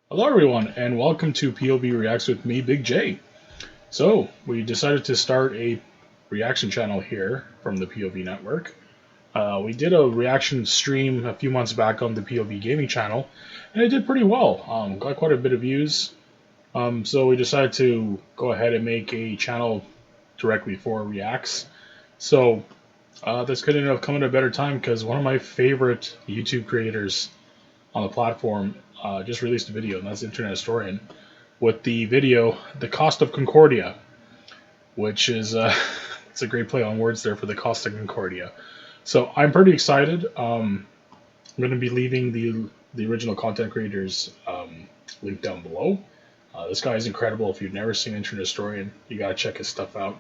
Hello, everyone, and welcome to POV Reacts with me, Big J. So, we decided to start a reaction channel here from the POV network. We did a reaction stream a few months back on the POV gaming channel, and it did pretty well. Got quite a bit of views. So, we decided to go ahead and make a channel directly for reacts. So, this couldn't have come at a better time because one of my favorite YouTube creators on the platform just released a video, and that's Internet Historian, with the video "The Cost of Concordia," which is it's a great play on words there for the Cost of Concordia. So I'm pretty excited. I'm going to be leaving the original content creators link down below. This guy is incredible. If you've never seen Internet Historian, you got to check his stuff out.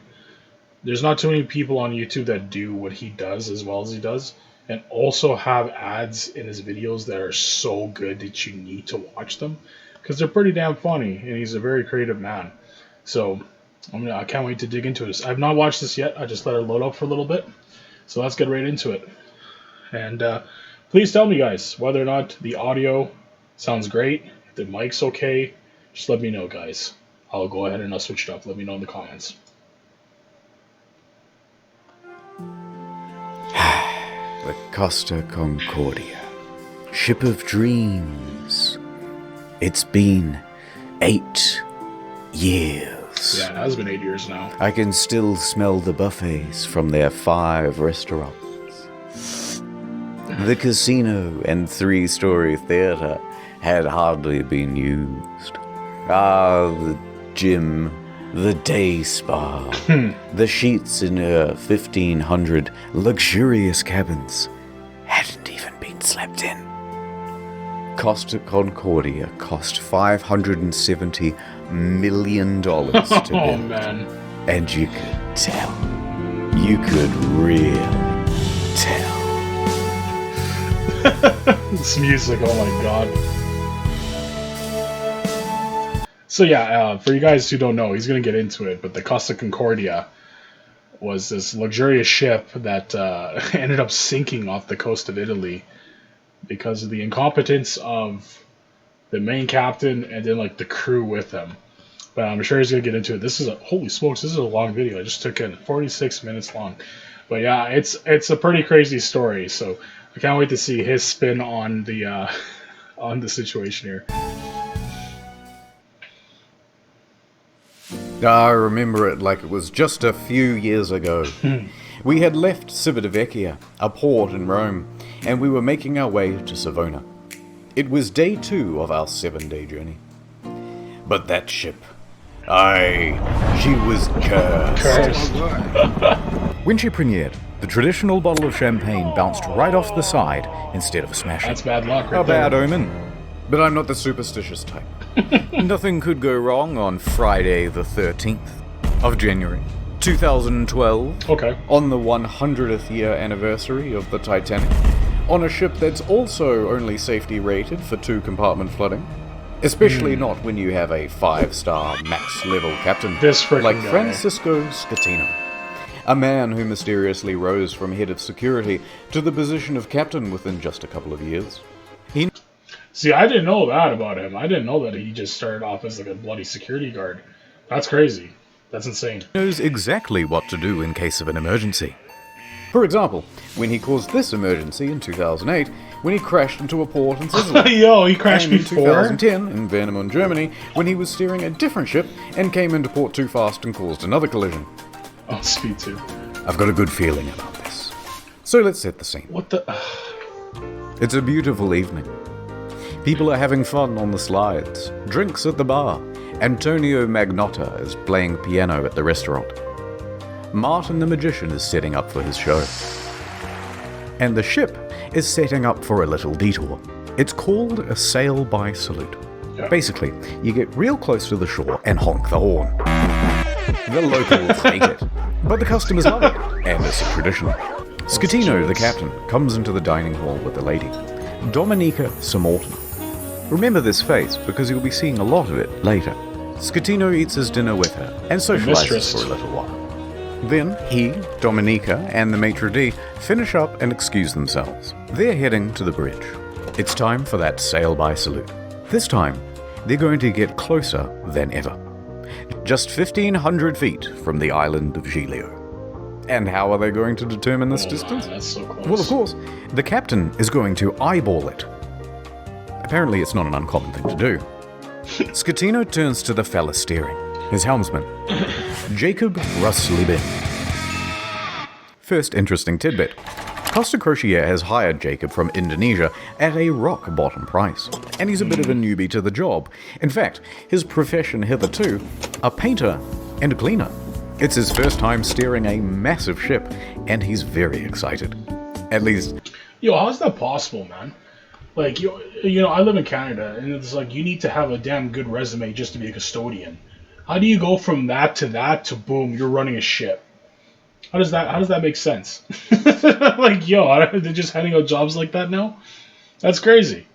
There's not too many people on YouTube that do what he does as well as he does, and also have ads in his videos that are so good that you need to watch them because they're pretty damn funny, and he's a very creative man. So I can't wait to dig into this. I've not watched this yet. I just let it load up for a little bit. So let's get right into it. And please tell me, guys, whether or not the audio sounds great, if the mic's okay. Just let me know, guys. I'll go ahead and I'll switch it up. Let me know in the comments. The Costa Concordia, ship of dreams. It's been 8 years. Yeah, it has been 8 years now. I can still smell the buffets from their 5 restaurants. The casino and 3-story theater had hardly been used. The gym, the day spa, the sheets in her 1,500 luxurious cabins hadn't even been slept in. Costa Concordia cost $570 million to build. Oh, man. And you could tell. You could really tell. This music, oh my god. So yeah, for you guys who don't know, he's going to get into it, but the Costa Concordia was this luxurious ship that ended up sinking off the coast of Italy because of the incompetence of the main captain and then like the crew with him. But I'm sure he's going to get into it. This is holy smokes, this is a long video. I just took in 46 minutes long. But yeah, it's a pretty crazy story, so I can't wait to see his spin on the situation here. I remember it like it was just a few years ago. We had left Civitavecchia, a port in Rome, and we were making our way to Savona. It was day 2 of our 7-day journey. But that ship, she was cursed. When she premiered, the traditional bottle of champagne bounced right off the side instead of smashing. That's bad luck right A bad omen. But I'm not the superstitious type. Nothing could go wrong on Friday the 13th of January, 2012. Okay. On the 100th year anniversary of the Titanic, on a ship that's also only safety rated for 2-compartment flooding. Especially not when you have a 5-star max-level captain This like guy. Francisco Scatino. A man who mysteriously rose from head of security to the position of captain within just a couple of years. See, I didn't know that about him. I didn't know that he just started off as like a bloody security guard. That's crazy. That's insane. Knows exactly what to do in case of an emergency. For example, when he caused this emergency in 2008, when he crashed into a port in Sicily. Yo, he crashed And in before? 2010, in Warnemünde, Germany, when he was steering a different ship and came into port too fast and caused another collision. Oh, Speed 2. I've got a good feeling about this. So let's set the scene. What the... It's a beautiful evening. People are having fun on the slides, drinks at the bar. Antonio Magnotta is playing piano at the restaurant. Martin the magician is setting up for his show. And the ship is setting up for a little detour. It's called a sail-by salute. Yeah. Basically, you get real close to the shore and honk the horn. The locals hate it, but the customers love it, and it's a tradition. Scatino, the captain, comes into the dining hall with a lady, Dominica Samorton. Remember this face because you'll be seeing a lot of it later. Scatino eats his dinner with her and socializes for a little while. Then he, Dominica, and the maitre d' finish up and excuse themselves. They're heading to the bridge. It's time for that sail-by salute. This time, they're going to get closer than ever. Just 1,500 feet from the island of Giglio. And how are they going to determine this distance? Man, that's so close. Well, of course, the captain is going to eyeball it. Apparently, it's not an uncommon thing to do. Scatino turns to the fella steering, his helmsman, Jacob Ruslibin. First interesting tidbit. Costa Crociere has hired Jacob from Indonesia at a rock-bottom price, and he's a bit of a newbie to the job. In fact, his profession hitherto, a painter and a cleaner. It's his first time steering a massive ship, and he's very excited. At least... Yo, how's that possible, man? Like, you know, I live in Canada, and it's like, you need to have a damn good resume just to be a custodian. How do you go from that to boom, you're running a ship? How does that make sense? Like, yo, they're just handing out jobs like that now? That's crazy.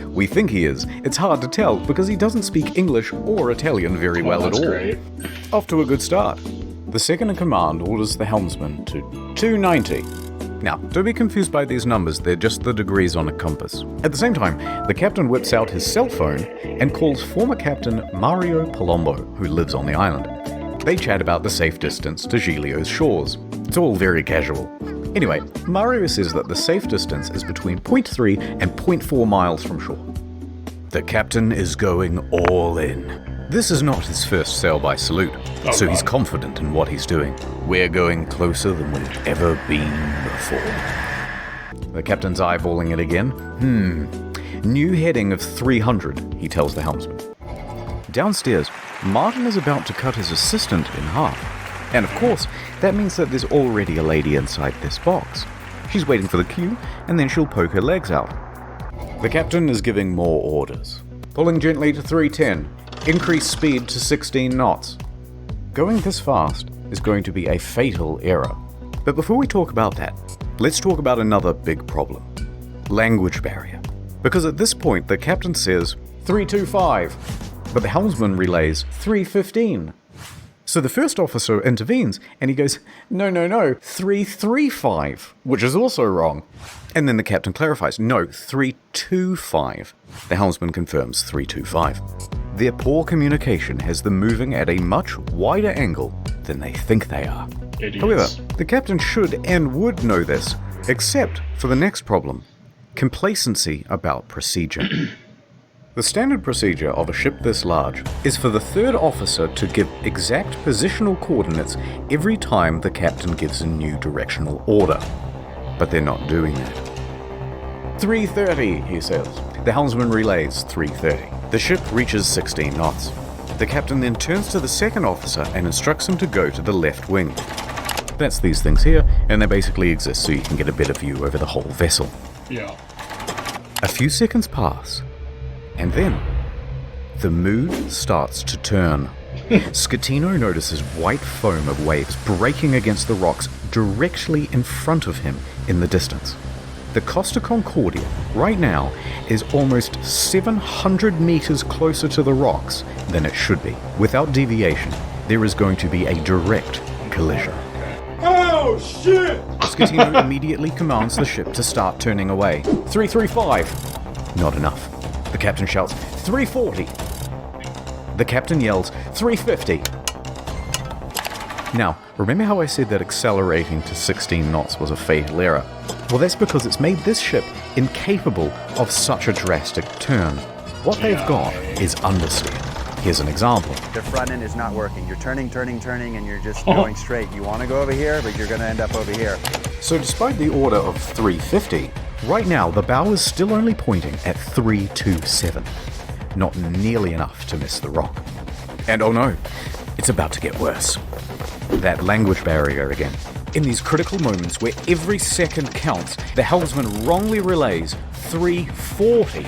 We think he is. It's hard to tell because he doesn't speak English or Italian very well at all. Great. Off to a good start. The second in command orders the helmsman to 290. Now, don't be confused by these numbers, they're just the degrees on a compass. At the same time, the captain whips out his cell phone and calls former captain Mario Palombo, who lives on the island. They chat about the safe distance to Giglio's shores. It's all very casual. Anyway, Mario says that the safe distance is between 0.3 and 0.4 miles from shore. The captain is going all in. This is not his first sail by salute, so he's confident in what he's doing. We're going closer than we've ever been before. The captain's eyeballing it again. New heading of 300, he tells the helmsman. Downstairs, Martin is about to cut his assistant in half. And of course, that means that there's already a lady inside this box. She's waiting for the cue, and then she'll poke her legs out. The captain is giving more orders. Pulling gently to 310. Increase speed to 16 knots. Going this fast is going to be a fatal error. But before we talk about that, let's talk about another big problem. Language barrier. Because at this point, the captain says 325, but the helmsman relays 315. So the first officer intervenes, and he goes, no, 335, which is also wrong. And then the captain clarifies, no, 325. The helmsman confirms 325. Their poor communication has them moving at a much wider angle than they think they are. Idiots. However, the captain should and would know this, except for the next problem, complacency about procedure. The standard procedure of a ship this large is for the third officer to give exact positional coordinates every time the captain gives a new directional order. But they're not doing that. 330, he says. The helmsman relays 330. The ship reaches 16 knots. The captain then turns to the second officer and instructs him to go to the left wing. That's these things here, and they basically exist so you can get a better view over the whole vessel. Yeah. A few seconds pass. And then, the mood starts to turn. Scatino notices white foam of waves breaking against the rocks directly in front of him in the distance. The Costa Concordia, right now, is almost 700 meters closer to the rocks than it should be. Without deviation, there is going to be a direct collision. Oh, shit! Scatino immediately commands the ship to start turning away. 335. Not enough. The captain shouts, 340. The captain yells, 350. Now, remember how I said that accelerating to 16 knots was a fatal error? Well, that's because it's made this ship incapable of such a drastic turn. What they've got is understeer. Here's an example. The front end is not working. You're turning, and you're just going straight. You want to go over here, but you're going to end up over here. So despite the order of 350, right now the bow is still only pointing at 327. Not nearly enough to miss the rock. And oh no, it's about to get worse. That language barrier again. In these critical moments where every second counts, the helmsman wrongly relays 340.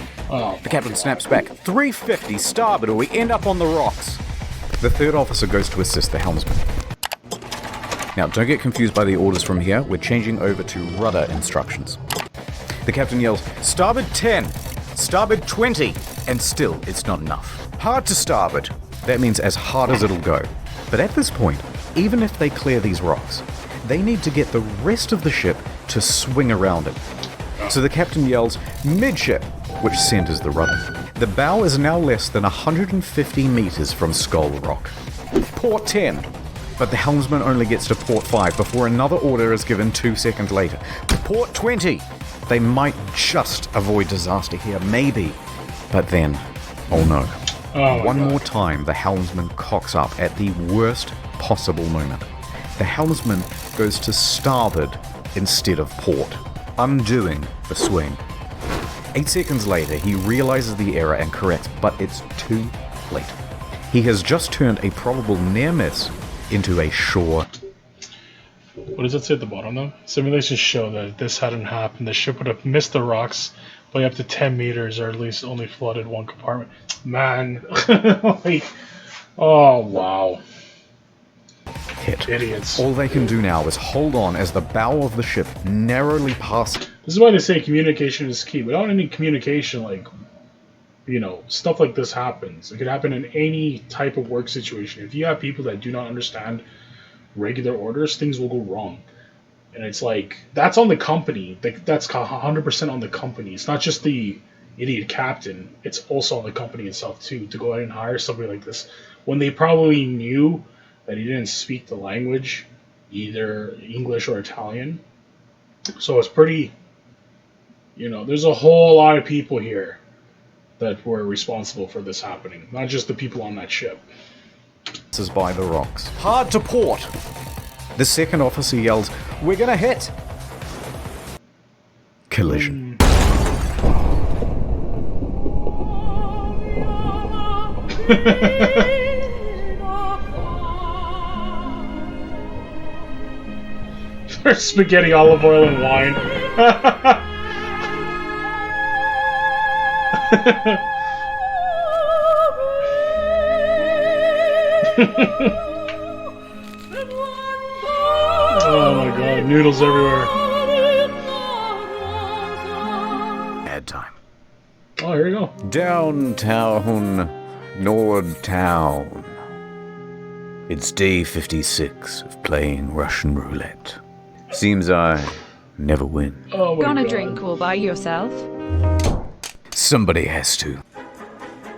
The captain snaps back, 350 starboard or we end up on the rocks. The third officer goes to assist the helmsman. Now, don't get confused by the orders from here. We're changing over to rudder instructions. The captain yells, starboard 10, starboard 20, and still it's not enough. Hard to starboard. That means as hard as it'll go. But at this point, even if they clear these rocks, they need to get the rest of the ship to swing around it. So the captain yells, midship, which centers the rudder. The bow is now less than 150 meters from Skull Rock. Port 10. But the helmsman only gets to port 5 before another order is given 2 seconds later. Port 20. They might just avoid disaster here, maybe. But then, oh no. One more time, the helmsman cocks up at the worst possible moment. The helmsman goes to starboard instead of port, undoing the swing. 8 seconds later, he realizes the error and corrects, but it's too late. He has just turned a probable near miss into a sure. What does it say at the bottom though? Simulations show that if this hadn't happened, the ship would have missed the rocks by up to 10 meters, or at least only flooded one compartment. Man, like, oh wow. Hit. Idiots. All they can do now is hold on as the bow of the ship narrowly passes. This is why they say communication is key. Without any communication, like, you know, stuff like this happens. It could happen in any type of work situation. If you have people that do not understand regular orders, things will go wrong. And it's like, that's on the company. That's 100% on the company. It's not just the idiot captain. It's also on the company itself, too, to go ahead and hire somebody like this when they probably knew that he didn't speak the language, either English or Italian. So it's pretty, you know, there's a whole lot of people here that were responsible for this happening, not just the people on that ship. This is by the rocks. Hard to port! The second officer yells, "We're gonna hit!" Collision. There's spaghetti, olive oil, and wine. Oh my god, noodles everywhere. Ad time. Oh, here we go. Downtown, Nordtown. It's day 56 of playing Russian roulette. Seems I never win. Oh my Gonna god. drink all by yourself? Somebody has to.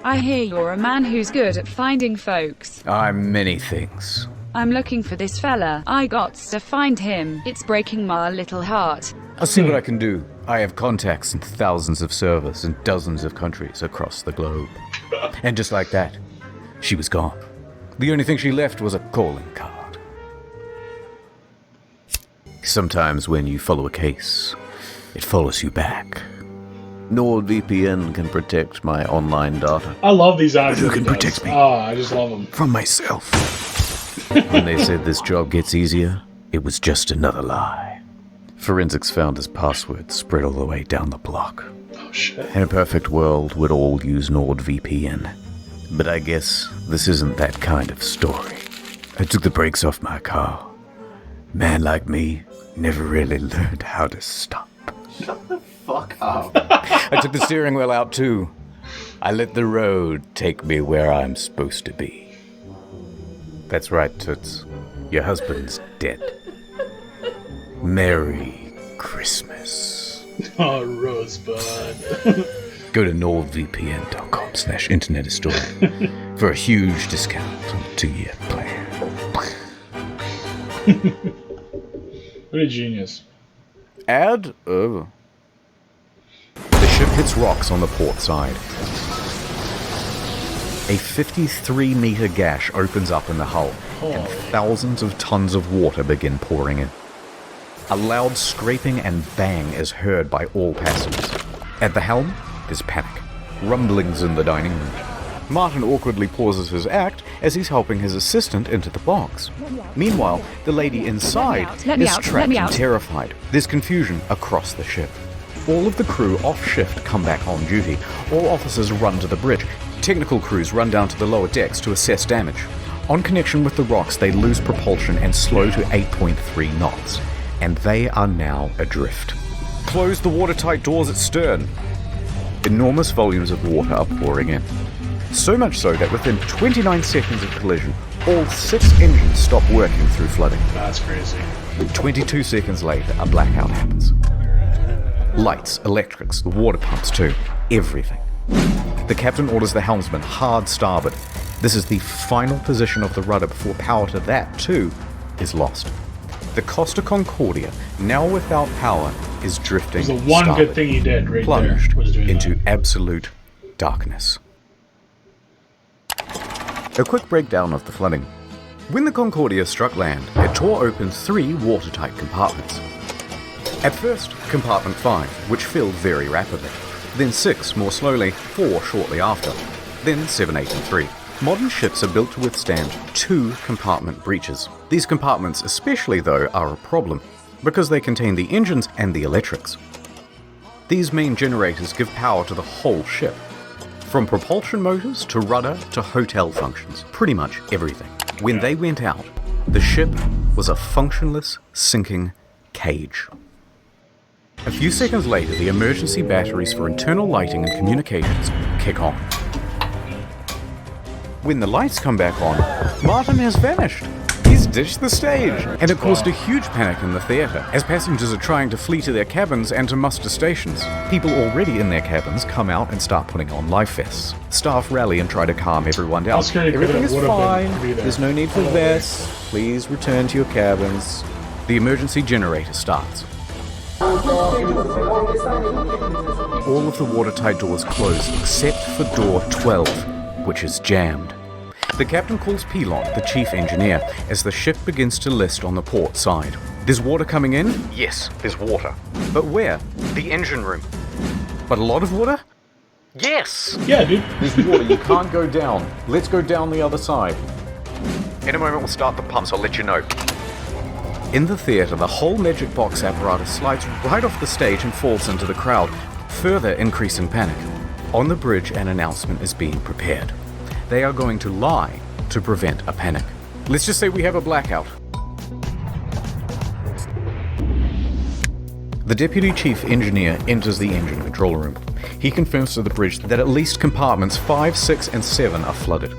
I hear you're a man who's good at finding folks. I'm many things. I'm looking for this fella. I gots to find him. It's breaking my little heart. I'll see what I can do. I have contacts in thousands of servers in dozens of countries across the globe. And just like that, she was gone. The only thing she left was a calling card. Sometimes when you follow a case, it follows you back. NordVPN can protect my online data. I love these ads. Who that he can does. protect me? Oh, I just love them. From myself. When they said this job gets easier, it was just another lie. Forensics found his password spread all the way down the block. Oh shit. In a perfect world, we'd all use NordVPN. But I guess this isn't that kind of story. I took the brakes off my car. Man like me never really learned how to stop. Fuck up. I took the steering wheel out too. I let the road take me where I'm supposed to be. That's right, Toots. Your husband's dead. Merry Christmas. Oh, Rosebud. Go to nordvpn.com/internethistory for a huge discount on a 2-year plan. What a genius. Ad? Oh. The ship hits rocks on the port side. A 53-meter gash opens up in the hull, and thousands of tons of water begin pouring in. A loud scraping and bang is heard by all passengers. At the helm, there's panic. Rumblings in the dining room. Martin awkwardly pauses his act as he's helping his assistant into the box. Meanwhile, the lady inside is trapped and terrified. There's confusion across the ship. All of the crew off shift come back on duty. All officers run to the bridge. Technical crews run down to the lower decks to assess damage. On connection with the rocks, they lose propulsion and slow to 8.3 knots. And they are now adrift. Close the watertight doors at stern. Enormous volumes of water are pouring in. So much so that within 29 seconds of collision, all 6 engines stop working through flooding. That's crazy. 22 seconds later, a blackout happens. Lights, electrics, the water pumps too, everything. The captain orders the helmsman hard starboard. This is the final position of the rudder before power to that, too, is lost. The Costa Concordia, now without power, is drifting It's the one starboard, good thing he did right plunged there was doing into that. absolute darkness. A quick breakdown of the flooding. When the Concordia struck land, it tore open 3 watertight compartments. At first, compartment 5, which filled very rapidly, then 6 more slowly, 4 shortly after, then 7, 8 and 3. Modern ships are built to withstand 2 compartment breaches. These compartments especially, though, are a problem, because they contain the engines and the electrics. These main generators give power to the whole ship, from propulsion motors to rudder to hotel functions, pretty much everything. When they went out, the ship was a functionless, sinking cage. A few seconds later, the emergency batteries for internal lighting and communications kick on. When the lights come back on, Martin has vanished. He's ditched the stage. And it caused a huge panic in the theatre, as passengers are trying to flee to their cabins and to muster stations. People already in their cabins come out and start putting on life vests. Staff rally and try to calm everyone down. Everything is fine. There's no need for vests. Please return to your cabins. The emergency generator starts. All of the watertight doors close except for door 12, which is jammed. The captain calls Pilon, the chief engineer, as the ship begins to list on the port side. There's water coming in? Yes, there's water. But where? The engine room. But a lot of water? Yes! Yeah, dude. There's water, you can't go down. Let's go down the other side. In a moment we'll start the pumps, I'll let you know. In the theatre, the whole magic box apparatus slides right off the stage and falls into the crowd, further increasing panic. On the bridge, an announcement is being prepared. They are going to lie to prevent a panic. Let's just say we have a blackout. The deputy chief engineer enters the engine control room. He confirms to the bridge that at least compartments 5, 6, and 7 are flooded.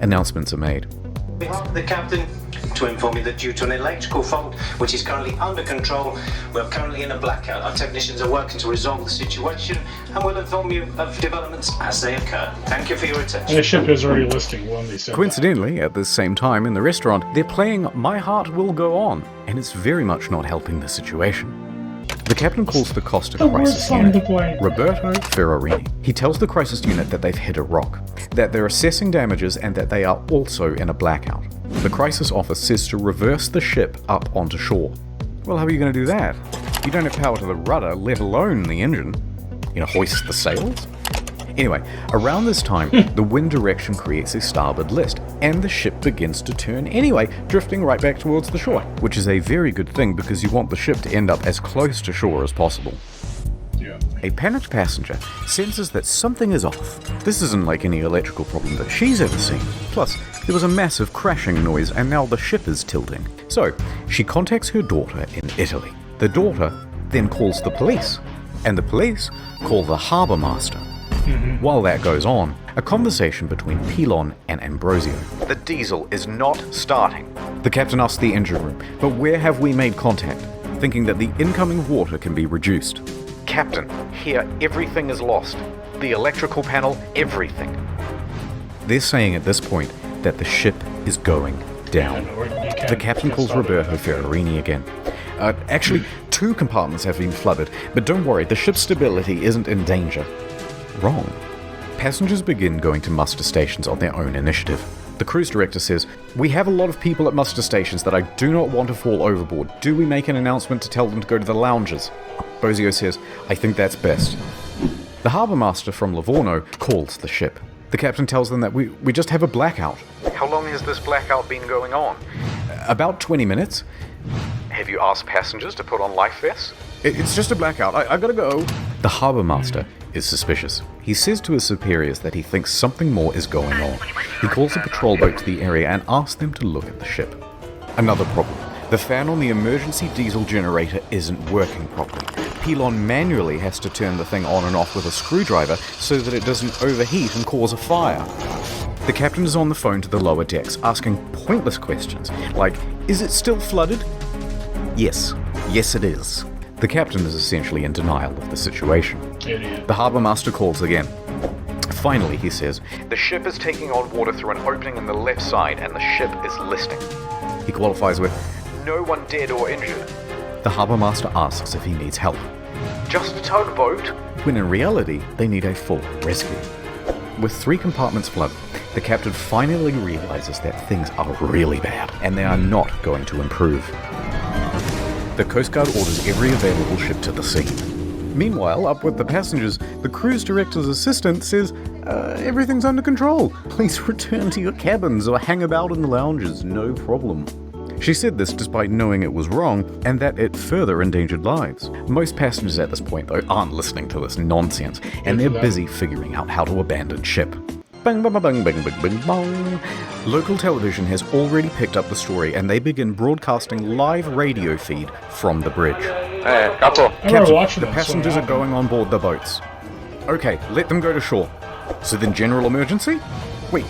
Announcements are made. On behalf of the captain, to inform you that due to an electrical fault, which is currently under control, we're currently in a blackout. Our technicians are working to resolve the situation and will inform you of developments as they occur. Thank you for your And attention. the ship is already listing when they said Coincidentally, at the same time in the restaurant, they're playing My Heart Will Go On, and it's very much not helping the situation. The captain calls the Costa The worst crisis song unit, to play. Roberto Ferrarini. He tells the crisis unit that they've hit a rock, that they're assessing damages, and that they are also in a blackout. The crisis office says to reverse the ship up onto shore. Well, how are you going to do that? You don't have power to the rudder, let alone the engine. You know, hoist the sails? Anyway, around this time, the wind direction creates a starboard list, and the ship begins to turn anyway, drifting right back towards the shore, which is a very good thing because you want the ship to end up as close to shore as possible. Yeah. A panicked passenger senses that something is off. This isn't like any electrical problem that she's ever seen. Plus, there was a massive crashing noise and now the ship is tilting. So, she contacts her daughter in Italy. The daughter then calls the police, and the police call the harbour master. While that goes on, a conversation between Pilon and Ambrosio. The diesel is not starting. The captain asks the engine room, but where have we made contact? Thinking that the incoming water can be reduced. Captain, here everything is lost. The electrical panel, everything. They're saying at this point that the ship is going down. The captain calls Roberto Ferrarini again. Actually, 2 compartments have been flooded, but don't worry, the ship's stability isn't in danger. Wrong. Passengers begin going to muster stations on their own initiative. The cruise director says, "We have a lot of people at muster stations that I do not want to fall overboard. Do we make an announcement to tell them to go to the lounges?" Bozio says, "I think that's best." The harbour master from Livorno calls the ship. The captain tells them that we just have a blackout. How long has this blackout been going on? About 20 minutes. Have you asked passengers to put on life vests? It's just a blackout. I gotta go. The harbour master is suspicious. He says to his superiors that he thinks something more is going on. He calls a patrol boat to the area and asks them to look at the ship. Another problem. The fan on the emergency diesel generator isn't working properly. Pilon manually has to turn the thing on and off with a screwdriver so that it doesn't overheat and cause a fire. The captain is on the phone to the lower decks, asking pointless questions, like, is it still flooded? Yes. Yes, it is. The captain is essentially in denial of the situation. Idiot. The harbour master calls again. Finally, he says, the ship is taking on water through an opening in the left side and the ship is listing. He qualifies with, no one dead or injured. The harbour master asks if he needs help. Just a tugboat? When in reality, they need a full rescue. With 3 compartments flooded, the captain finally realizes that things are really bad and they are not going to improve. The Coast Guard orders every available ship to the scene. Meanwhile, up with the passengers, the cruise director's assistant says, everything's under control. Please return to your cabins or hang about in the lounges, no problem. She said this despite knowing it was wrong and that it further endangered lives. Most passengers at this point, though, aren't listening to this nonsense, and they're busy figuring out how to abandon ship. Bang, bang, bang, bang, bang, bang, bang. Local television has already picked up the story and they begin broadcasting live radio feed from the bridge. Captain, the passengers are going on board the boats. Okay, let them go to shore. So then general emergency? Wait,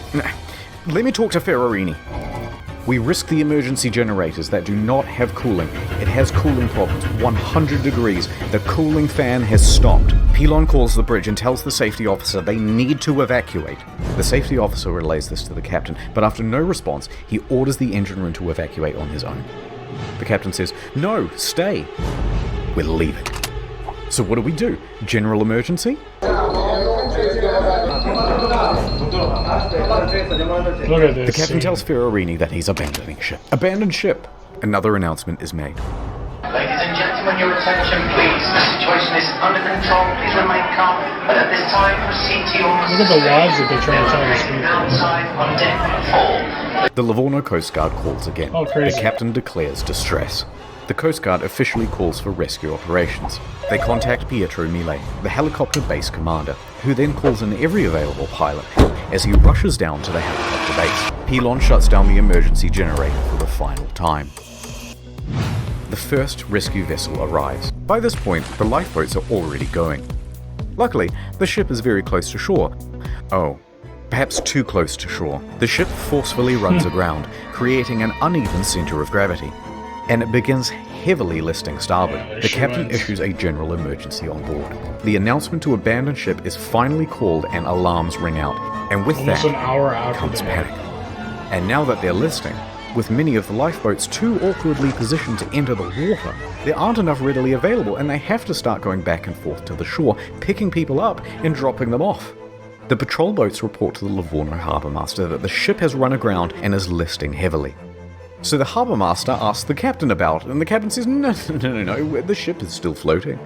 let me talk to Ferrarini. We risk the emergency generators that do not have cooling. It has cooling problems, 100 degrees. The cooling fan has stopped. Pilon calls the bridge and tells the safety officer they need to evacuate. The safety officer relays this to the captain, but after no response, he orders the engine room to evacuate on his own. The captain says, no, stay. We're leaving. So what do? General emergency? Look at this. The captain tells Ferrarini that he's abandoning ship. Abandon ship! Another announcement is made. Ladies and gentlemen, your attention please. The situation is under control. Please remain calm. But at this time, proceed to your... Look at the lies that they're trying to tell these people. Outside on deck 4. The Livorno Coast Guard calls again. Oh, crazy. The captain declares distress. The Coast Guard officially calls for rescue operations. They contact Pietro Mille, the helicopter base commander, who then calls in every available pilot as he rushes down to the helicopter base. Pilon shuts down the emergency generator for the final time. The first rescue vessel arrives. By this point, the lifeboats are already going. Luckily, the ship is very close to shore. Oh, perhaps too close to shore. The ship forcefully runs aground, creating an uneven center of gravity, and it begins heavily listing starboard. The captain issues a general emergency on board. The announcement to abandon ship is finally called and alarms ring out, and with Almost that an hour after comes that. panic. And now that they're listing, with many of the lifeboats too awkwardly positioned to enter the water, there aren't enough readily available and they have to start going back and forth to the shore, picking people up and dropping them off. The patrol boats report to the Livorno harbour master that the ship has run aground and is listing heavily. So the harbour master asks the captain about it, and the captain says, no, the ship is still floating.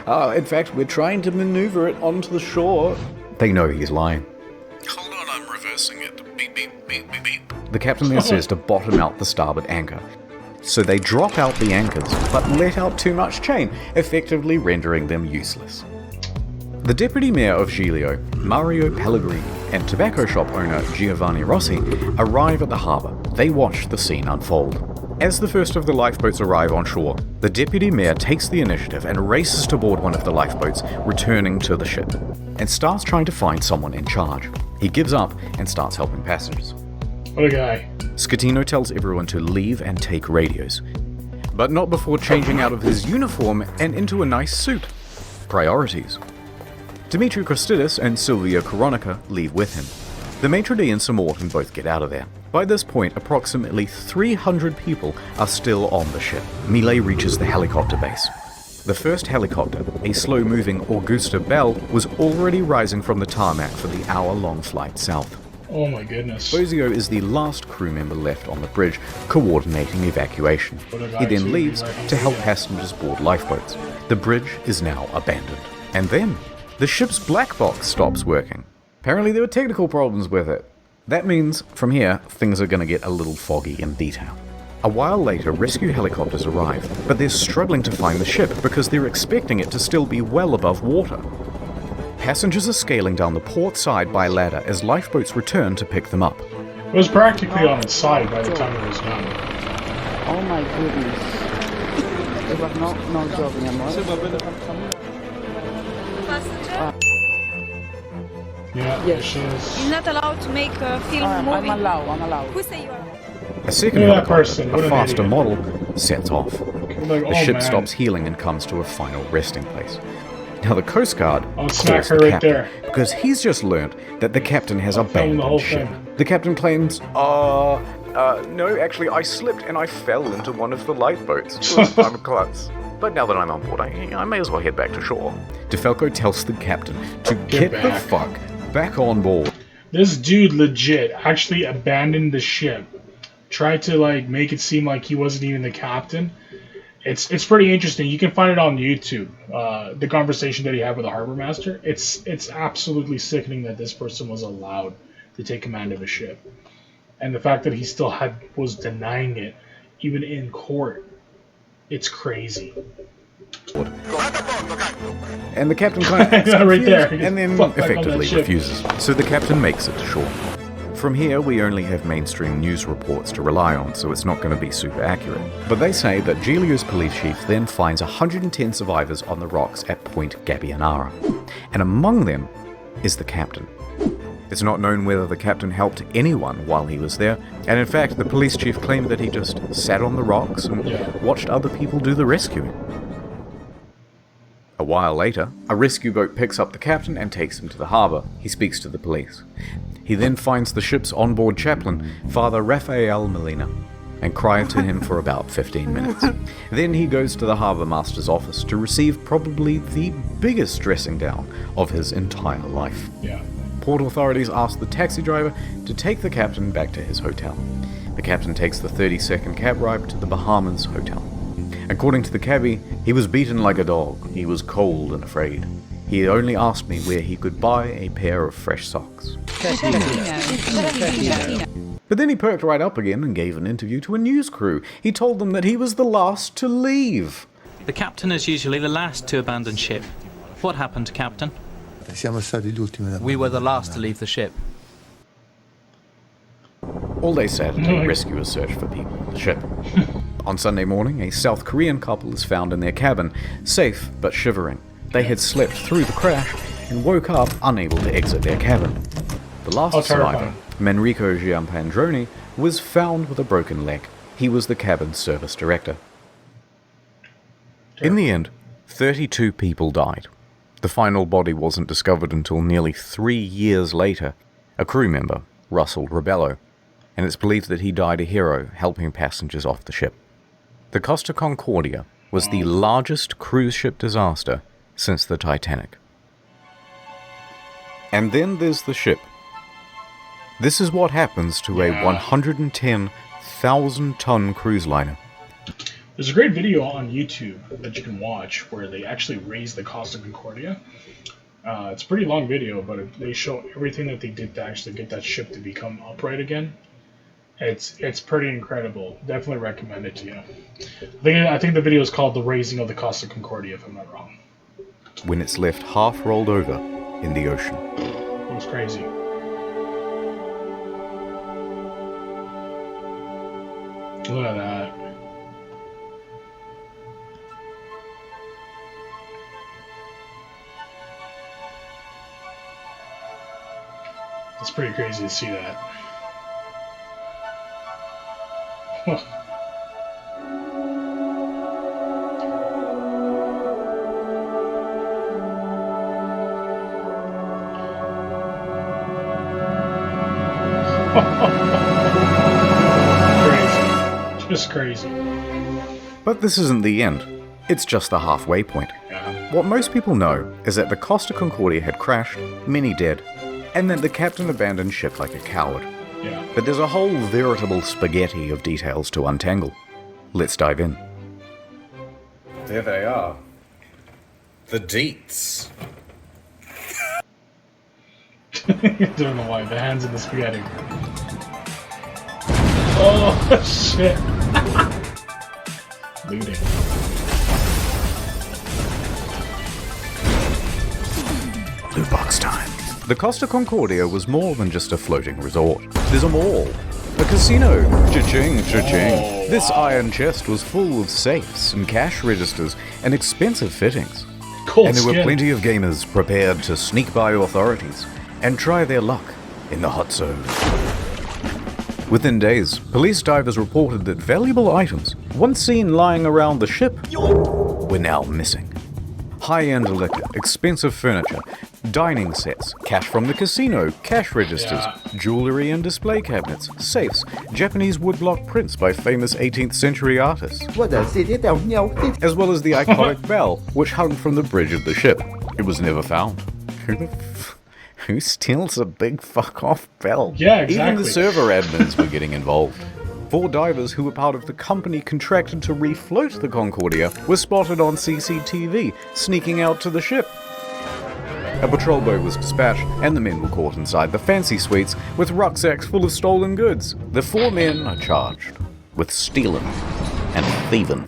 In fact, we're trying to maneuver it onto the shore. They know he's lying. Hold on, I'm reversing it. Beep, beep, beep, beep, beep. The captain then says to bottom out the starboard anchor. So they drop out the anchors, but let out too much chain, effectively rendering them useless. The deputy mayor of Giglio, Mario Pellegrini, and tobacco shop owner Giovanni Rossi arrive at the harbour. They watch the scene unfold. As the first of the lifeboats arrive on shore, the deputy mayor takes the initiative and races to board one of the lifeboats, returning to the ship, and starts trying to find someone in charge. He gives up and starts helping passengers. What a guy. Scatino tells everyone to leave and take radios, but not before changing out of his uniform and into a nice suit. Priorities. Dimitri Christidis and Silvia Coronica leave with him. The maitre d' and Sir Morton both get out of there. By this point, approximately 300 people are still on the ship. Mille reaches the helicopter base. The first helicopter, a slow-moving Augusta Bell, was already rising from the tarmac for the hour-long flight south. Oh my goodness. Bozio is the last crew member left on the bridge, coordinating evacuation. He then leaves to help passengers board lifeboats. The bridge is now abandoned. And then, the ship's black box stops working. Apparently there were technical problems with it. That means, from here, things are going to get a little foggy in detail. A while later, rescue helicopters arrive, but they're struggling to find the ship because they're expecting it to still be well above water. Passengers are scaling down the port side by ladder as lifeboats return to pick them up. It was practically on its side by the time it was done. Oh my goodness. It was no job, mi amor. Yeah, Yes. she is. You're not allowed to make a film I'm movie. allowed. Who say you are? A second Look at that helicopter, person, what a an faster idiot. model, sets off. Like, The oh, ship man. stops healing and comes to a final resting place. Now the Coast Guard I'll smack calls her the right captain there. because he's just learned that the captain has Film the whole abandoned ship. thing. The captain claims, no, actually I slipped and I fell into one of the lifeboats. I'm a klutz. But now that I'm on board, I may as well head back to shore. DeFalco tells the captain to get the back. fuck back on board. This dude legit actually abandoned the ship. Tried to like make it seem like he wasn't even the captain. It's pretty interesting. You can find it on YouTube. The conversation that he had with the harbor master. It's absolutely sickening that this person was allowed to take command of a ship, and the fact that he still was denying it, even in court. It's crazy. And the captain kind of acts Right there. confused and then Fuck back on that effectively ship. refuses. So the captain makes it to shore. From here, we only have mainstream news reports to rely on, so it's not going to be super accurate. But they say that Giglio's police chief then finds 110 survivors on the rocks at Point Gabbianara, and among them is the captain. It's not known whether the captain helped anyone while he was there, and in fact, the police chief claimed that he just sat on the rocks and watched other people do the rescuing. A while later, a rescue boat picks up the captain and takes him to the harbour. He speaks to the police. He then finds the ship's onboard chaplain, Father Rafael Molina, and cries to him for about 15 minutes. Then he goes to the harbour master's office to receive probably the biggest dressing down of his entire life. Yeah. Port authorities ask the taxi driver to take the captain back to his hotel. The captain takes the 30-second cab ride to the Bahamas hotel. According to the cabbie, he was beaten like a dog. He was cold and afraid. He only asked me where he could buy a pair of fresh socks. But then he perked right up again and gave an interview to a news crew. He told them that he was the last to leave. The captain is usually the last to abandon ship. What happened, Captain? We were the last to leave the ship. All day Saturday, rescuers search for people on the ship. On Sunday morning, a South Korean couple is found in their cabin, safe but shivering. They had slept through the crash and woke up unable to exit their cabin. The last survivor, Manrico Giampandroni, was found with a broken leg. He was the cabin's service director. In the end, 32 people died. The final body wasn't discovered until nearly 3 years later. A crew member, Russell Rebello, and it's believed that he died a hero helping passengers off the ship. The Costa Concordia was the largest cruise ship disaster since the Titanic. And then there's the ship. This is what happens to a 110,000-ton cruise liner. There's a great video on YouTube that you can watch where they actually raise the Costa Concordia. It's a pretty long video, but they show everything that they did to actually get that ship to become upright again. It's pretty incredible. Definitely recommend it to you. I think the video is called "The Raising of the Costa Concordia," if I'm not wrong. When it's left half rolled over in the ocean. It was crazy. Look at that. It's pretty crazy to see that. Crazy. Just crazy. But this isn't the end. It's just the halfway point. Yeah. What most people know is that the Costa Concordia had crashed, many dead, and that the captain abandoned ship like a coward. Yeah. But there's a whole veritable spaghetti of details to untangle. Let's dive in. There they are. The deets. Don't know why. The hands in the spaghetti. Oh, shit. Looting. Loot box time. The Costa Concordia was more than just a floating resort. There's a mall, a casino, cha-ching, cha-ching. This iron chest was full of safes and cash registers and expensive fittings. Cold And there were skin. plenty of gamers prepared to sneak by authorities and try their luck in the hot zone. Within days, police divers reported that valuable items, once seen lying around the ship, were now missing. high-end liquor, expensive furniture, dining sets, cash from the casino, cash registers, jewelry and display cabinets, safes, Japanese woodblock prints by famous 18th century artists, as well as the iconic bell, which hung from the bridge of the ship. It was never found. Who steals a big fuck-off bell? Yeah, exactly. Even the server admins were getting involved. 4 divers who were part of the company contracted to refloat the Concordia were spotted on CCTV, sneaking out to the ship. A patrol boat was dispatched, and the men were caught inside the fancy suites with rucksacks full of stolen goods. The 4 men are charged with stealing and thieving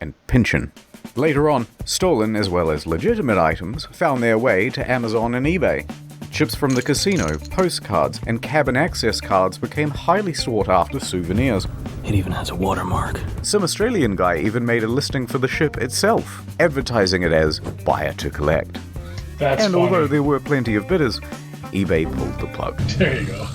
and pinching. Later on, stolen as well as legitimate items found their way to Amazon and eBay. Chips from the casino, postcards, and cabin access cards became highly sought after souvenirs. It even has a watermark. Some Australian guy even made a listing for the ship itself, advertising it as buyer to collect. That's and funny. although there were plenty of bidders, eBay pulled the plug. There you go.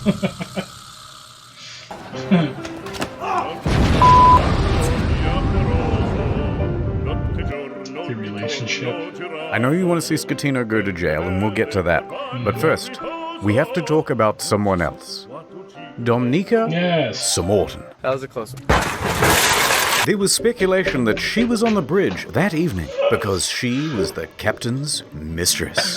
The relationship. I know you want to see Scatino go to jail, and we'll get to that. But first, we have to talk about someone else. Domnica Samorton. That was a close one. There was speculation that she was on the bridge that evening because she was the captain's mistress.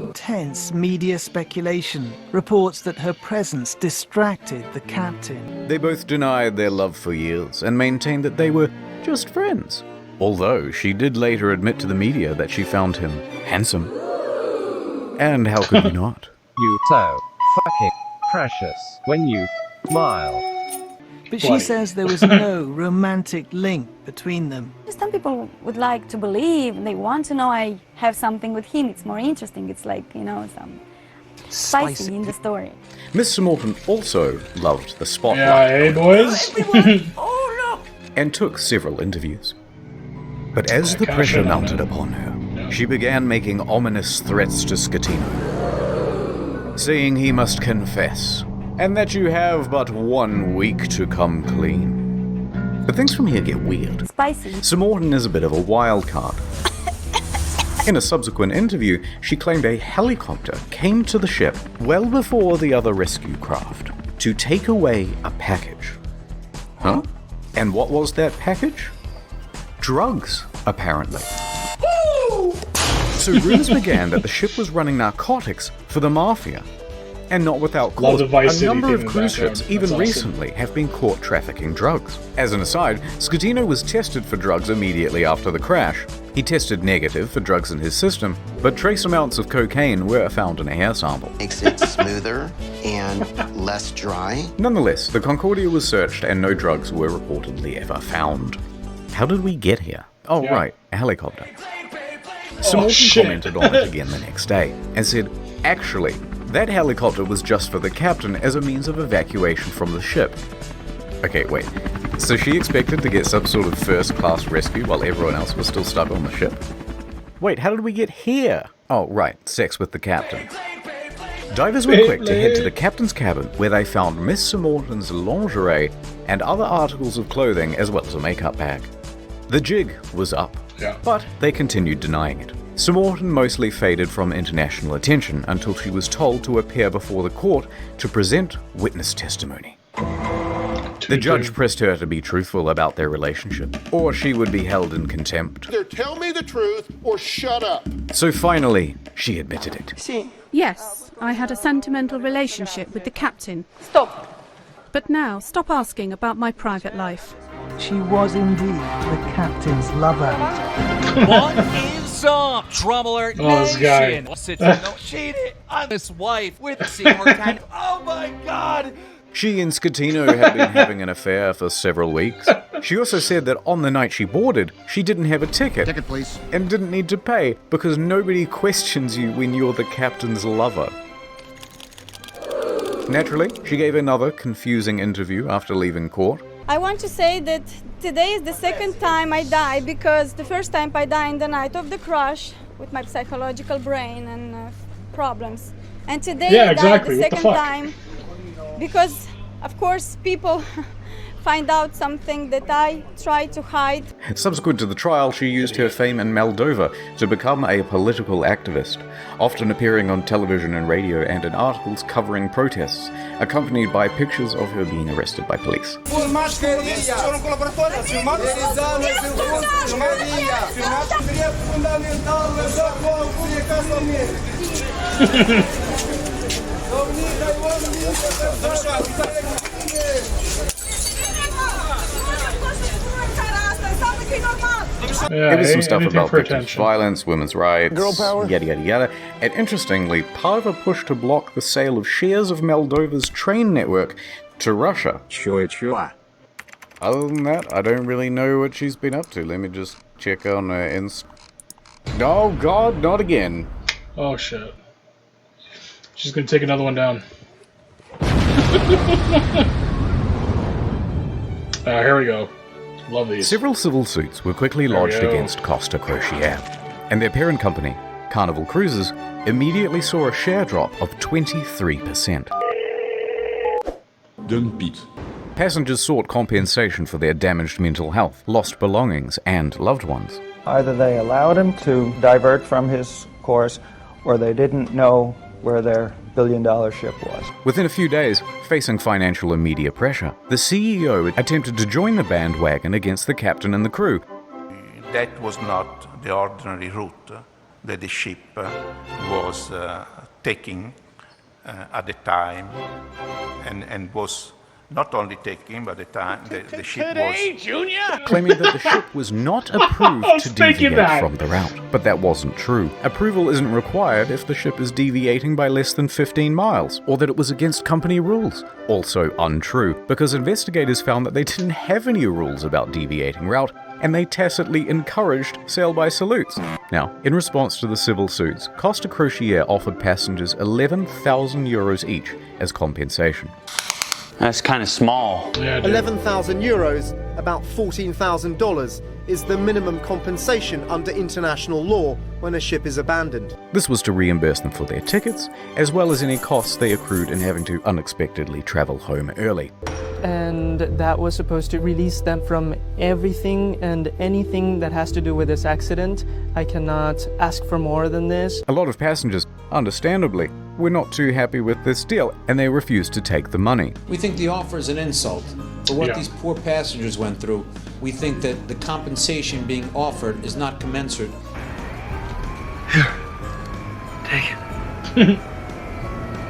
Intense media speculation reports that her presence distracted the captain. They both denied their love for years and maintained that they were just friends. Although she did later admit to the media that she found him handsome. And how could you not? You so fucking precious when you smile. But she says there was no romantic link between them. Some people would like to believe, they want to know I have something with him. It's more interesting. It's like, you know, some spicy in the story. Miss Samorton also loved the spotlight. Yeah, hey boys. And took several interviews. But as the pressure mounted upon her, she began making ominous threats to Scatino, saying he must confess, and that you have but 1 week to come clean. But things from here get weird. Spicy. Samorton is a bit of a wild card. In a subsequent interview, she claimed a helicopter came to the ship well before the other rescue craft to take away a package. Huh? And what was that package? Drugs, apparently. So rumors began that the ship was running narcotics for the mafia. And not without cause, a number of cruise ships, even recently, have been caught trafficking drugs. As an aside, Scatino was tested for drugs immediately after the crash. He tested negative for drugs in his system, but trace amounts of cocaine were found in a hair sample. Makes it smoother and less dry. Nonetheless, the Concordia was searched and no drugs were reportedly ever found. How did we get here? Oh, right, a helicopter. Samorton commented on it again the next day and said, actually, that helicopter was just for the captain as a means of evacuation from the ship. Okay, wait. So she expected to get some sort of first-class rescue while everyone else was still stuck on the ship? Wait, how did we get here? Oh, right, sex with the captain. Divers were quick to head to the captain's cabin where they found Miss Samorton's lingerie and other articles of clothing as well as a makeup bag. The jig was up, but they continued denying it. Samorton mostly faded from international attention until she was told to appear before the court to present witness testimony. The judge pressed her to be truthful about their relationship, or she would be held in contempt. Either tell me the truth or shut up. So finally, she admitted it. Yes, I had a sentimental relationship with the captain. Stop. But now, stop asking about my private life. She was indeed the captain's lover. What is up, Trouble Alert Nation? Cheated on his wife with Seymour Canyon. Oh my god! She and Scatino had been having an affair for several weeks. She also said that on the night she boarded, she didn't have a ticket. Ticket, please. And didn't need to pay because nobody questions you when you're the captain's lover. Naturally, she gave another confusing interview after leaving court. I want to say that today is the second time I die because the first time I died in the night of the crash with my psychological brain and problems. And today I died the second time because, of course, people find out something that I try to hide. Subsequent to the trial, she used her fame in Moldova to become a political activist, often appearing on television and radio and in articles covering protests, accompanied by pictures of her being arrested by police. It was some stuff about victims' violence, women's rights, Girl power. yada yada yada, and interestingly, part of a push to block the sale of shares of Moldova's train network to Russia. Sure. Other than that, I don't really know what she's been up to. Let me just check on her Oh god, not again. Oh shit. She's gonna take another one down. Here we go. Love these. Several civil suits were quickly lodged against Costa Crociere, and their parent company, Carnival Cruises, immediately saw a share drop of 23%. Don't beat. Passengers sought compensation for their damaged mental health, lost belongings, and loved ones. Either they allowed him to divert from his course, or they didn't know where their billion-dollar ship was. Within a few days, facing financial and media pressure, the CEO attempted to join the bandwagon against the captain and the crew. That was not the ordinary route that the ship was taking at the time, and was not only taking, but the time the ship was claiming that the ship was not approved to deviate from the route. But that wasn't true. Approval isn't required if the ship is deviating by less than 15 miles, or that it was against company rules. Also untrue, because investigators found that they didn't have any rules about deviating route, and they tacitly encouraged sail-by salutes. Now, in response to the civil suits, Costa Crociere offered passengers 11,000 euros each as compensation. That's kind of small. 11,000 euros, about $14,000, is the minimum compensation under international law when a ship is abandoned. This was to reimburse them for their tickets, as well as any costs they accrued in having to unexpectedly travel home early. And that was supposed to release them from everything and anything that has to do with this accident. I cannot ask for more than this. A lot of passengers, understandably, were not too happy with this deal, and they refused to take the money. We think the offer is an insult. For what these poor passengers went through, we think that the compensation being offered is not commensurate. Here, take it.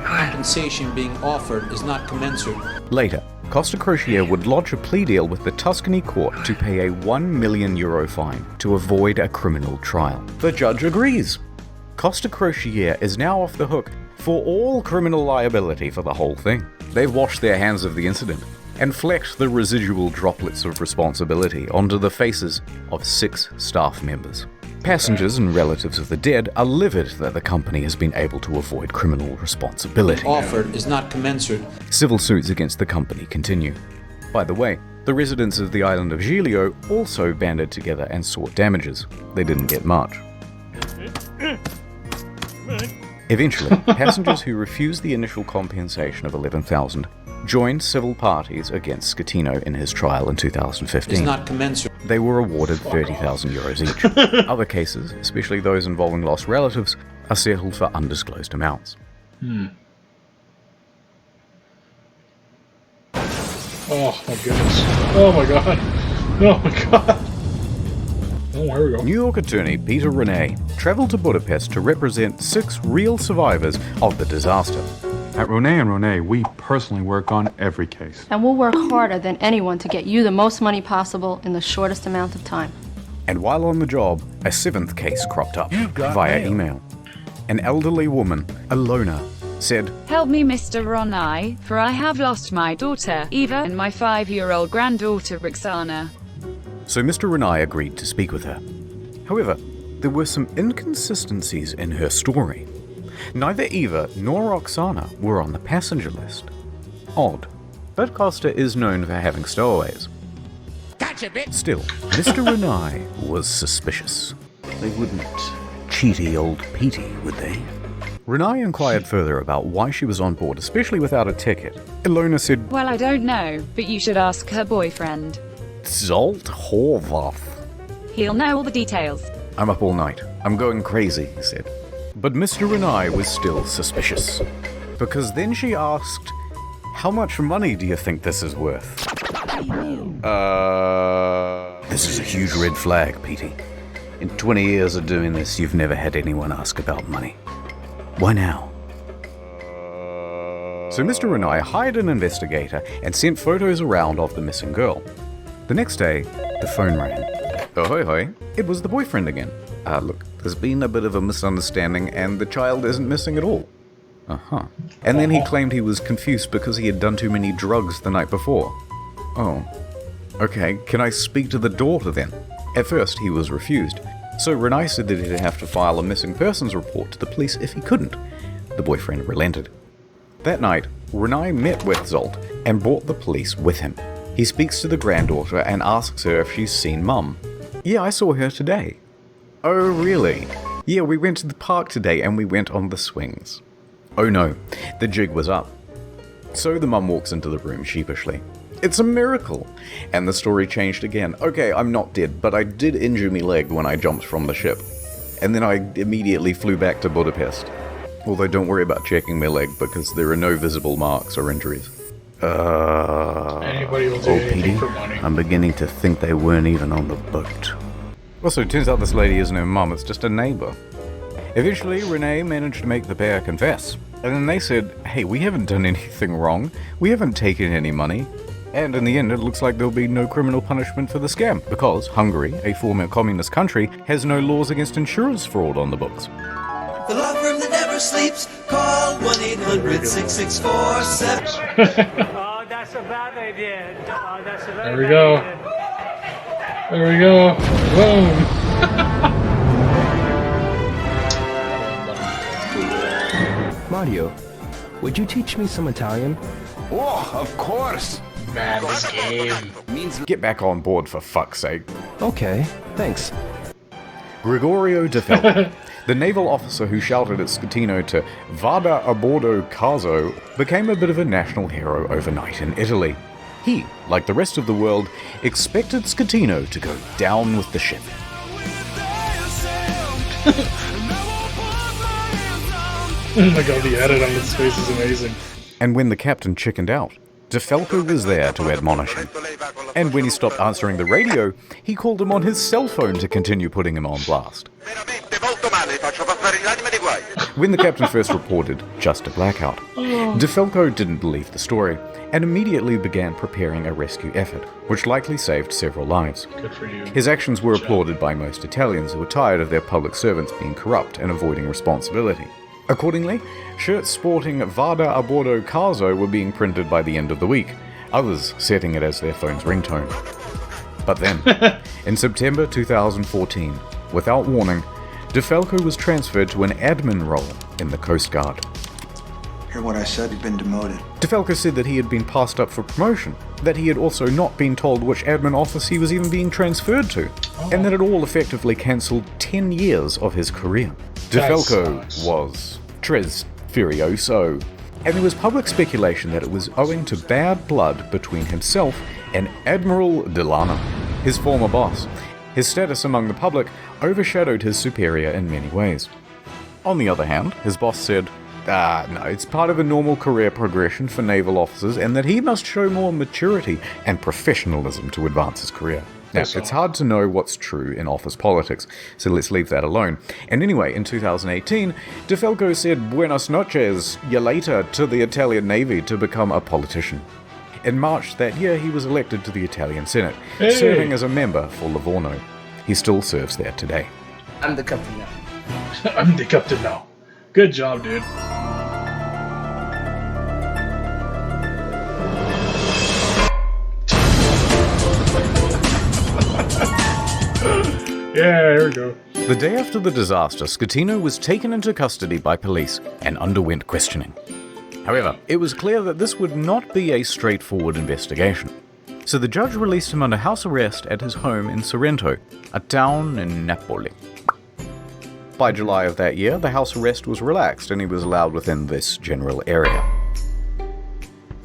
Compensation being offered is not commensurate. Later, Costa Crociere would lodge a plea deal with the Tuscany court to pay a €1 million fine to avoid a criminal trial. The judge agrees. Costa Crociere is now off the hook for all criminal liability for the whole thing. They've washed their hands of the incident and flecked the residual droplets of responsibility onto the faces of 6 staff members. Passengers and relatives of the dead are livid that the company has been able to avoid criminal responsibility. Offered is not commensurate. Civil suits against the company continue. By the way, the residents of the island of Giglio also banded together and sought damages. They didn't get much. Eventually, passengers who refused the initial compensation of 11,000 joined civil parties against Schettino in his trial in 2015. It's not commensurate. They were awarded 30,000 euros each. Other cases, especially those involving lost relatives, are settled for undisclosed amounts. Oh my goodness. Oh my god. Oh my god. Oh, here we go. New York attorney Peter Renee traveled to Budapest to represent 6 real survivors of the disaster. At Ronay & Ronay, we personally work on every case. And we'll work harder than anyone to get you the most money possible in the shortest amount of time. And while on the job, a 7th case cropped up via email. An elderly woman, a loner, said, "Help me, Mr. Ronai, for I have lost my daughter, Eva, and my 5-year-old granddaughter, Roxana." So Mr. Renai agreed to speak with her. However, there were some inconsistencies in her story. Neither Eva nor Roxana were on the passenger list. Odd, but Costa is known for having stowaways. Gotcha, bitch. Still, Mr. Renai was suspicious. They wouldn't cheaty old Petey, would they? Renai inquired further about why she was on board, especially without a ticket. Ilona said, Well, I don't know, but you should ask her boyfriend. Zolt Horvath. He'll know all the details. I'm up all night. I'm going crazy, he said. But Mr. Renai was still suspicious. Because then she asked, how much money do you think this is worth? This is a huge red flag, Petey. In 20 years of doing this, you've never had anyone ask about money. Why now? So Mr. Renai hired an investigator and sent photos around of the missing girl. The next day, the phone rang. Ahoy hoy, it was the boyfriend again. Look, there's been a bit of a misunderstanding and the child isn't missing at all. And then he claimed he was confused because he had done too many drugs the night before. Oh. Okay, can I speak to the daughter then? At first, he was refused. So Renai said that he'd have to file a missing persons report to the police if he couldn't. The boyfriend relented. That night, Renai met with Zolt and brought the police with him. He speaks to the granddaughter and asks her if she's seen Mum. Yeah, I saw her today. Oh, really? Yeah, we went to the park today and we went on the swings. Oh no, the jig was up. So the mum walks into the room sheepishly. It's a miracle! And the story changed again. Okay, I'm not dead, but I did injure my leg when I jumped from the ship. And then I immediately flew back to Budapest. Although don't worry about checking my leg because there are no visible marks or injuries. Anybody will do anything Petey, for money. I'm beginning to think they weren't even on the boat. Also, it turns out this lady isn't her mum, it's just a neighbour. Eventually, Renee managed to make the pair confess. And then they said, hey, we haven't done anything wrong. We haven't taken any money. And in the end, it looks like there'll be no criminal punishment for the scam, because Hungary, a former communist country, has no laws against insurance fraud on the books. The law firm that never sleeps, call 1-800-6647. Oh, that's a bad idea. Oh, that's a There we go. There we go. Boom. Mario, would you teach me some Italian? Oh, of course. Man, this game means Get back on board for fuck's sake. Okay, thanks. Gregorio De Felco, the naval officer who shouted at Scatino to Vada a bordo caso, became a bit of a national hero overnight in Italy. He, like the rest of the world, expected Scatino to go down with the ship. Oh my god, the edit on his face is amazing. And when the captain chickened out, De Felco was there to admonish him. And when he stopped answering the radio, he called him on his cell phone to continue putting him on blast. When the captain first reported just a blackout, De Felco didn't believe the story and immediately began preparing a rescue effort, which likely saved several lives. Good for you. His actions were applauded by most Italians who were tired of their public servants being corrupt and avoiding responsibility. Accordingly, shirts sporting Vada a bordo caso were being printed by the end of the week, others setting it as their phone's ringtone. But then, in September 2014, without warning, De Felco was transferred to an admin role in the Coast Guard. Hear what I said? You've been demoted. De Felco said that he had been passed up for promotion, that he had also not been told which admin office he was even being transferred to, and that it all effectively cancelled 10 years of his career. De Felco was tres furioso, and there was public speculation that it was owing to bad blood between himself and Admiral Delano, his former boss. His status among the public overshadowed his superior in many ways. On the other hand, his boss said, no, it's part of a normal career progression for naval officers and that he must show more maturity and professionalism to advance his career. Now, it's hard to know what's true in office politics, so let's leave that alone. And anyway, in 2018, De Felco said buenas noches, ya later, to the Italian Navy to become a politician. In March that year, he was elected to the Italian Senate, serving as a member for Livorno. He still serves there today. I'm the captain now. I'm the captain now. Good job, dude. Yeah, here we go. The day after the disaster, Scatino was taken into custody by police and underwent questioning. However, it was clear that this would not be a straightforward investigation. So the judge released him under house arrest at his home in Sorrento, a town in Napoli. By July of that year, the house arrest was relaxed and he was allowed within this general area.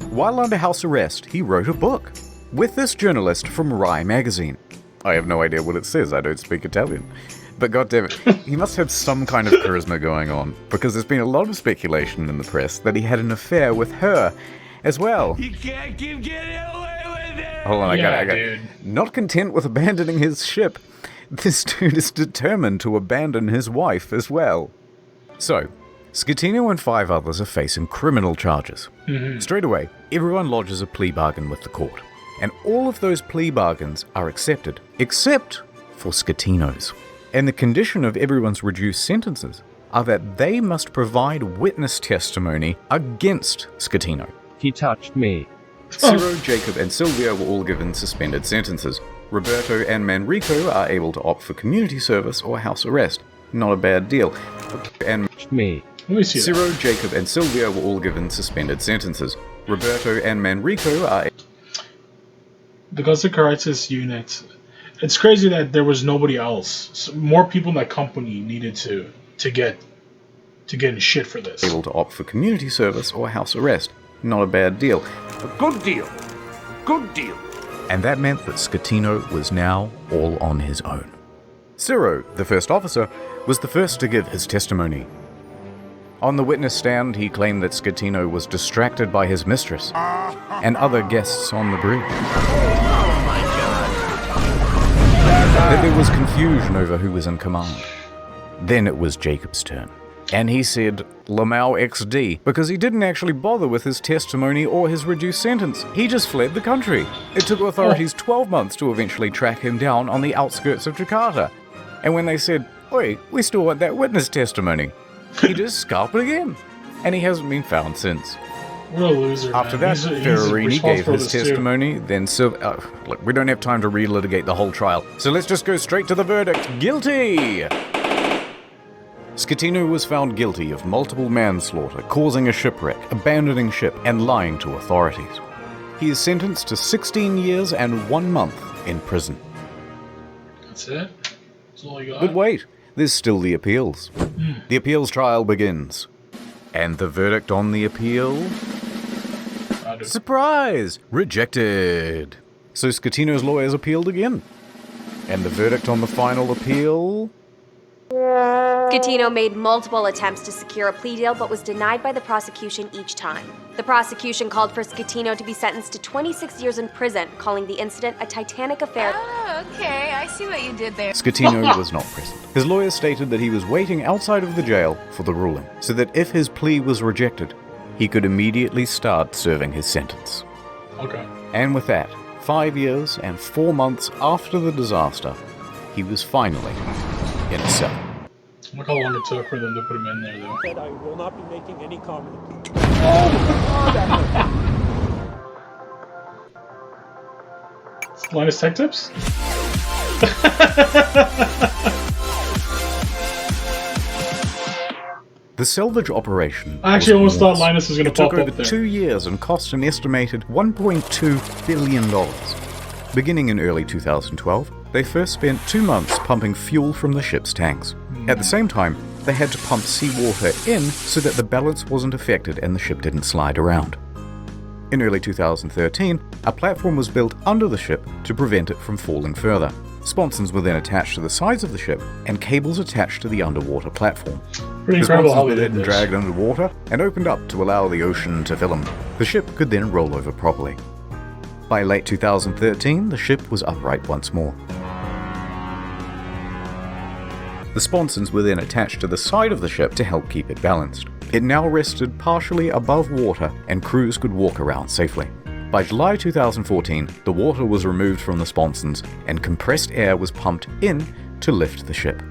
While under house arrest, he wrote a book with this journalist from Rai magazine. I have no idea what it says, I don't speak Italian. But goddammit, he must have some kind of charisma going on, because there's been a lot of speculation in the press that he had an affair with her as well. You can't keep getting away with it! Hold on, I got dude. it. Not content with abandoning his ship, this dude is determined to abandon his wife as well. So, Schettino and 5 others are facing criminal charges. Straight away, everyone lodges a plea bargain with the court. And all of those plea bargains are accepted, except for Schettino's. And the condition of everyone's reduced sentences are that they must provide witness testimony against Schettino. He touched me. Ciro, Jacob, and Silvia were all given suspended sentences. Roberto and Manrico are able to opt for community service or house arrest. Not a bad deal. And me. Let me see Ciro, that. Jacob, and Silvia were all given suspended sentences. Roberto and Manrico are... The Ghost Crisis unit. It's crazy that there was nobody else. So more people in that company needed to get in shit for this. Able to opt for community service or house arrest. Not a bad deal. A good deal. Good deal. And that meant that Schettino was now all on his own. Ciro, the first officer, was the first to give his testimony. On the witness stand, he claimed that Schettino was distracted by his mistress and other guests on the bridge. That there was confusion over who was in command. Then it was Jacob's turn. And he said Lamau XD because he didn't actually bother with his testimony or his reduced sentence. He just fled the country. It took authorities 12 months to eventually track him down on the outskirts of Jakarta. And when they said, "Oi, we still want that witness testimony," he just scalped it again. And he hasn't been found since. What a loser, After man. that, He's Ferrarini gave responsible his for this testimony, then look, we don't have time to relitigate the whole trial, so let's just go straight to the verdict. Guilty! Schettino was found guilty of multiple manslaughter, causing a shipwreck, abandoning ship, and lying to authorities. He is sentenced to 16 years and 1 month in prison. That's it? That's all I got? But wait, there's still the appeals. The appeals trial begins. And the verdict on the appeal? Surprise! Rejected! So Schettino's lawyers appealed again. And the verdict on the final appeal? Schettino made multiple attempts to secure a plea deal but was denied by the prosecution each time. The prosecution called for Schettino to be sentenced to 26 years in prison, calling the incident a Titanic affair. Oh, okay, I see what you did there. Schettino was not present. His lawyers stated that he was waiting outside of the jail for the ruling, so that if his plea was rejected, he could immediately start serving his sentence. Okay. And with that, 5 years and 4 months after the disaster, he was finally in a cell. Look how long it took for them to put him in there, though. I will not be making any comment. Linus Tech Tips? The salvage operation. I actually almost thought Linus was going to pop It took up over there. 2 years and cost an estimated $1.2 billion. Beginning in early 2012, they first spent 2 months pumping fuel from the ship's tanks. At the same time, they had to pump seawater in so that the balance wasn't affected and the ship didn't slide around. In early 2013, a platform was built under the ship to prevent it from falling further. Sponsons were then attached to the sides of the ship and cables attached to the underwater platform. Pretty The incredible sponsons how were they then did this. dragged underwater and opened up to allow the ocean to fill them. The ship could then roll over properly. By late 2013, the ship was upright once more. The sponsons were then attached to the side of the ship to help keep it balanced. It now rested partially above water and crews could walk around safely. By July 2014, the water was removed from the sponsons and compressed air was pumped in to lift the ship.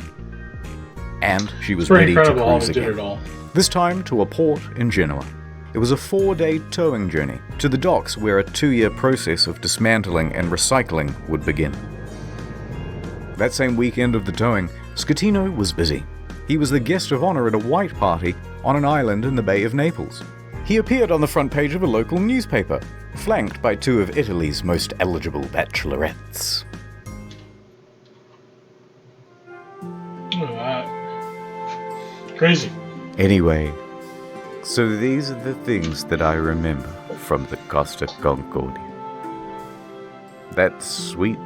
And she was Pretty ready to incredible how cruise they did again. it all. This time to a port in Genoa. It was a 4-day towing journey to the docks where a 2-year process of dismantling and recycling would begin. That same weekend of the towing, Schettino was busy. He was the guest of honor at a white party on an island in the Bay of Naples. He appeared on the front page of a local newspaper, flanked by 2 of Italy's most eligible bachelorettes. Look at that. Crazy. Anyway, so these are the things that I remember from the Costa Concordia. That sweet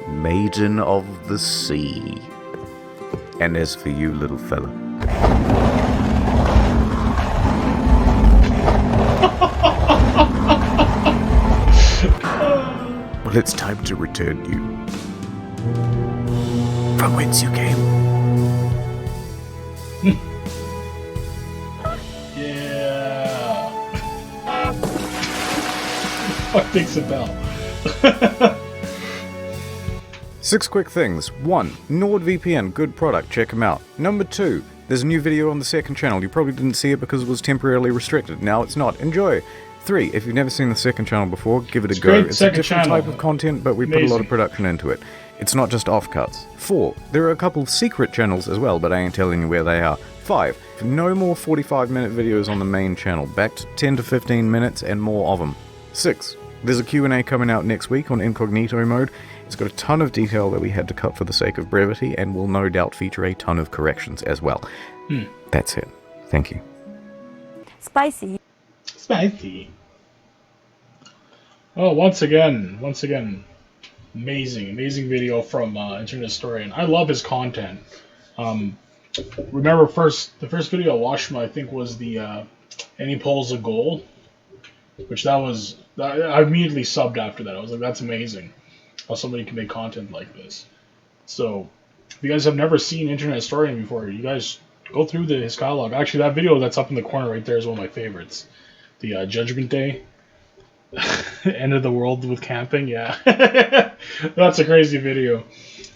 maiden of the sea. And as for you, little fella, well, it's time to return you from whence you came. Yeah. Fuck thinks a bell. 6 quick things. 1. NordVPN, good product, check them out. Number 2. There's a new video on the second channel. You probably didn't see it because it was temporarily restricted. Now it's not. Enjoy. 3. If you've never seen the second channel before, give it a go. It's a different type of content, but we put a lot of production into it. It's not just offcuts. 4. There are a couple of secret channels as well, but I ain't telling you where they are. 5. No more 45-minute videos on the main channel. Back to 10 to 15 minutes and more of them. 6. There's a Q&A coming out next week on incognito mode. It's got a ton of detail that we had to cut for the sake of brevity, and will no doubt feature a ton of corrections as well. That's it. Thank you. Spicy. Spicy. Oh, once again, amazing video from Internet Historian. I love his content. Remember the first video I watched from, I think, was the and he pulls a goal, which I immediately subbed after that. I was like, that's amazing how somebody can make content like this. So if you guys have never seen Internet Historian before, you guys go through his catalog. Actually, that video that's up in the corner right there is one of my favorites. The Judgment Day. End of the world with camping, yeah. That's a crazy video.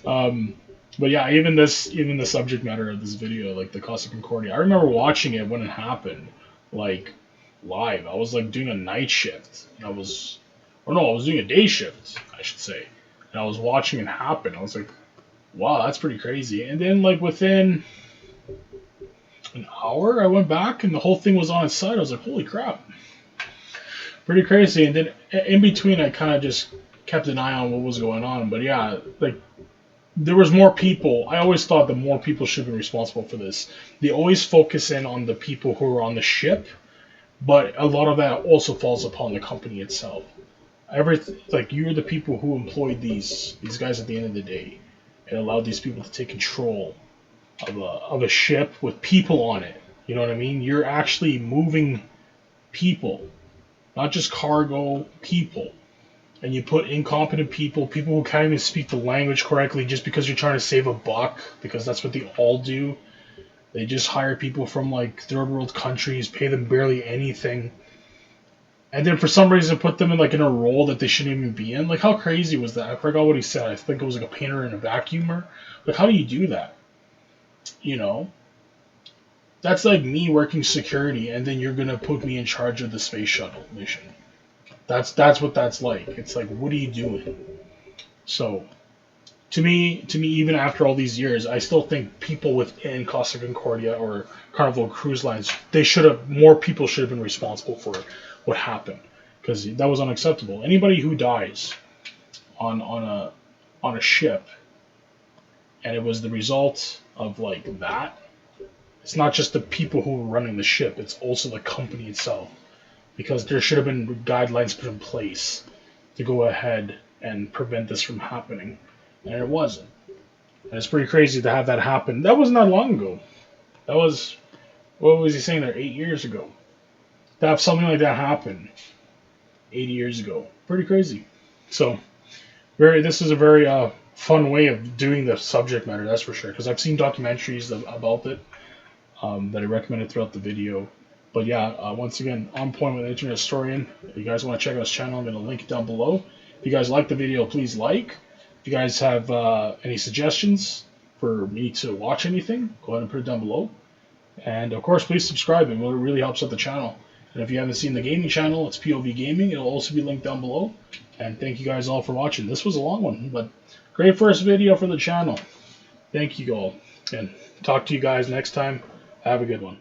But yeah, even the subject matter of this video, like the Costa Concordia, I remember watching it when it happened, like live. I was like doing a night shift, and I was doing a day shift, I should say, and I was watching it happen. I was like, wow, that's pretty crazy. And then like within an hour, I went back and the whole thing was on its side. I was like, holy crap. Pretty crazy. And then in between, I kind of just kept an eye on what was going on. But yeah, like there was more people. I always thought that more people should be responsible for this. They always focus in on the people who are on the ship, but a lot of that also falls upon the company itself. Like you're the people who employed these guys at the end of the day, and allowed these people to take control of a ship with people on it. You know what I mean? You're actually moving people. Not just cargo, people. And you put incompetent people who can't even speak the language correctly just because you're trying to save a buck, because that's what they all do. They just hire people from like third world countries, pay them barely anything, and then for some reason put them in like in a role that they shouldn't even be in. Like how crazy was that? I forgot what he said. I think it was like a painter and a vacuumer. Like how do you do that? You know? That's like me working security, and then you're gonna put me in charge of the space shuttle mission. That's what that's like. It's like, what are you doing? So, to me, even after all these years, I still think people within Costa Concordia or Carnival Cruise Lines, more people should have been responsible for what happened, because that was unacceptable. Anybody who dies on a ship, and it was the result of like that. It's not just the people who were running the ship, it's also the company itself. Because there should have been guidelines put in place to go ahead and prevent this from happening. And it wasn't. And it's pretty crazy to have that happen. That wasn't that long ago. That was, what was he saying there, 8 years ago? To have something like that happen 80 years ago. Pretty crazy. So, this is a very fun way of doing the subject matter, that's for sure. Because I've seen documentaries about it. That I recommended throughout the video. But yeah, once again, on point with Internet Historian. If you guys want to check out his channel, I'm going to link it down below. If you guys like the video, please like. If you guys have any suggestions for me to watch anything, go ahead and put it down below. And of course, please subscribe. It really helps out the channel. And if you haven't seen the gaming channel, it's POV Gaming. It'll also be linked down below. And thank you guys all for watching. This was a long one, but great first video for the channel. Thank you all. And talk to you guys next time. Have a good one.